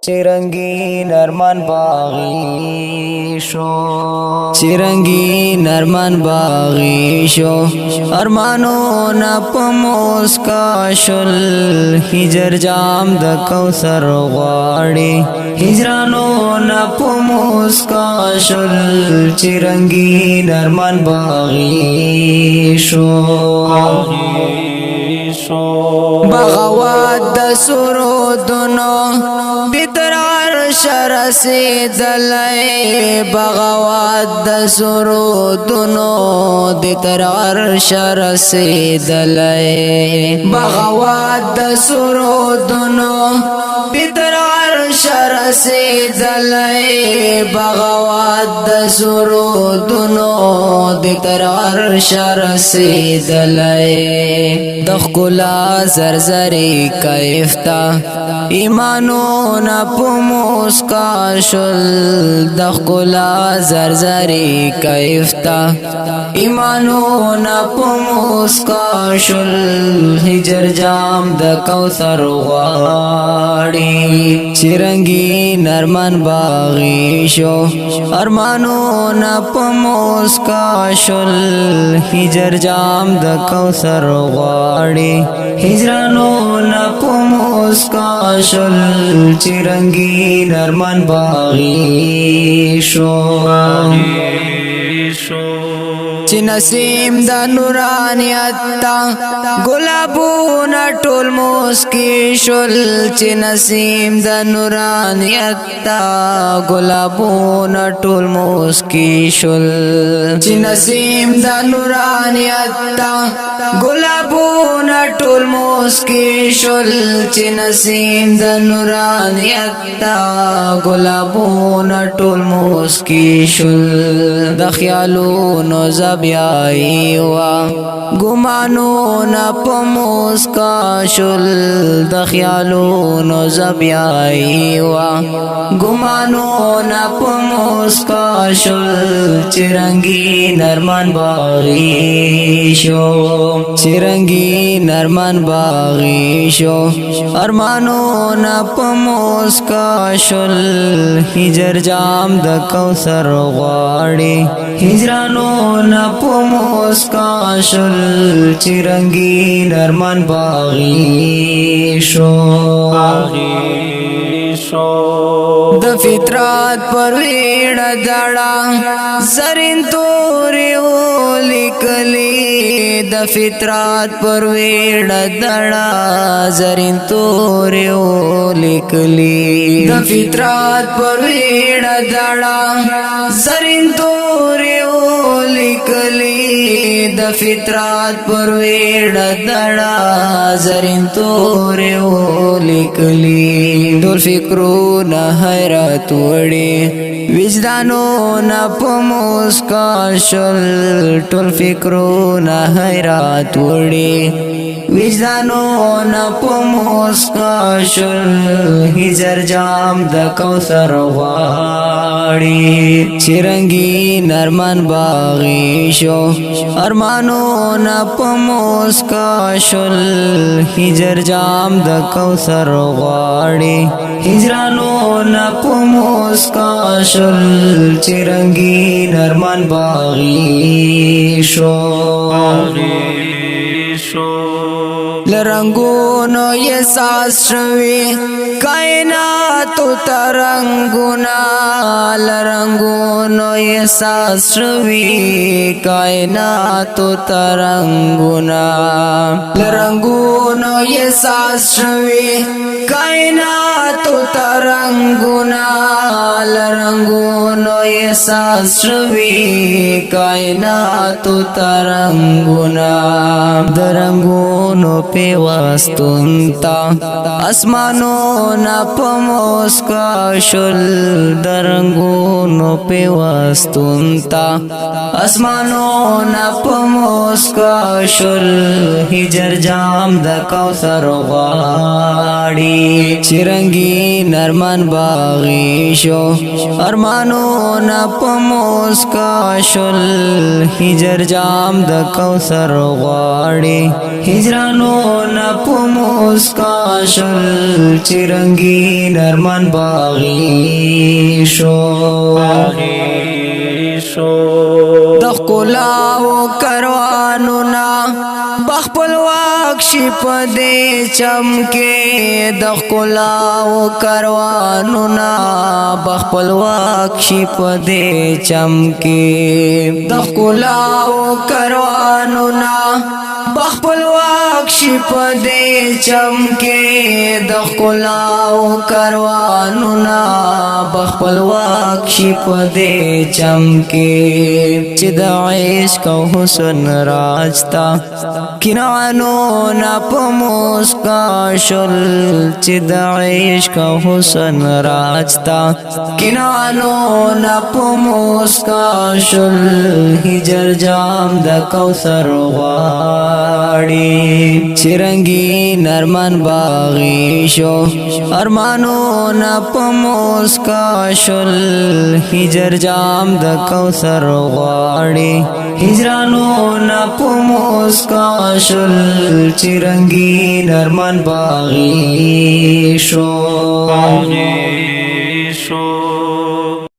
चिरंगी नरमान बागी शो, चिरंगी नरमान बागी शो, अरमानो न पमोस का शुल, हिजर जाम द कौसर वाड़ी, हिजरानो न पमोस का शुल, चिरंगी नरमान बागी शो, बगावत द सुरूदनो बितरार शरसे दलए, बगावत द सुरूदनो बितरार शरसे दलए, बगावत द सुरूदनो बितरार शरसे दलए, बगावत द सुरूदनो बितरार शरसे दलए, दखुला जरजरी कैफ्ता ईमानो न पुमुस का शुल, दखुला जरजरी कैफ्ता ईमानो न पुमुस का शुल, हिजर जाम द कौसर वाड़ी, चिरंगी नरमान बागी शो, अरमानो न पुमुस का शुल, हिजर जाम द कौसर वाड़ी, हिजरानो न पुमुस का शुल, चिरंगी नरमान बागी शो, चिनसीम द नूरानियता गुलाबू न टोल मुस्की शुल, चिनसीम द नूरानियता गुलाबू न टोल मुस्की शुल, चिनसीम द नूरानियता गुलाबू न टोल मुस्की शुल, चिनसीम द नूरानियता गुलाबू न टोल मुस्की शुल, दख्यालू नो जबियाई वा गुमानो न पमोस का शुल, दख्यालू नो जबियाई वा गुमानो न पमोस का शुल, चिरंगी नरमान बागी शो, चिरंगी नरमान बागी शो, अरमानो न पमोस का शुल, हिजर जाम द कौसर वाड़ी, हिजरानो न पुमुस का शुल, चिरंगी नरमान बागी शो, द फितरात परवीण दड़ा जरिन तोरे लिकली, द फितरात परवीण दड़ा जरिन तोरे लिकली, द फितरात परवीण दड़ा जरिन तोरे लिकली, द फितरात परवीण दड़ा जरिन तोरे लिकली, डोल फिक्रो न हैरत वड़े विजदानो न पमोस का शुल, टोल फिक्रो न हैरत वड़े विजदानो न पमोस का शुल, हिजर जाम द कौसर वाड़ी, चिरंगी नरमान बागी शो, अरमानो न पमोस का शुल, हिजर जाम द कौसर वाड़ी, हिजरानो न पुमुस का शुल, चिरंगी नरमान बागी शो, लरंगूनो ये शास्त्रवी कायनातु तरंगुना, लरंगूनो ये शास्त्रवी कायनातु तरंगुना, लरंगूनो ये शास्त्रवी कायनातु तरंगुना, लरंगूनो ये शास्त्रवी कायनातु तरंगुना, दरंगूनो पे वास्तुंता आसमानो न पमोस का शुल, दरंगूनो पे वास्तुंता आसमानो न पमोस का शुल, हिजर जाम द कौसर वाड़ी, चिरंगी नरमान बागी शो, अरमानो न पमोस का शुल, हिजर जाम द कौसर वाड़ी, हिजरानो न पुमुस का शुल, चिरंगी نرمن باغی شو د ښکلاو کاروانونه بخپل واک شي په دې چمکې د ښکلاو کاروانونه بخپل واک شي په دې چمکې د ښکلاو کاروانونه بخپل واک شي په دې چمکې د ښکلاو کاروانونه بخپل واک شي په دې چمکې چې د عشق او حسن راجتا کینانو نه په مسکا شل چې د عشق او حسن راجتا کینانو نه په مسکا شل هجر جام د کوثر غواړي چې رنگین ارمان باغی شو ارمانو نه په مسکا شل هجر جام د کوثر غواړي هجرانو نه په مسکا شل چې رنگین ارمان باغی شو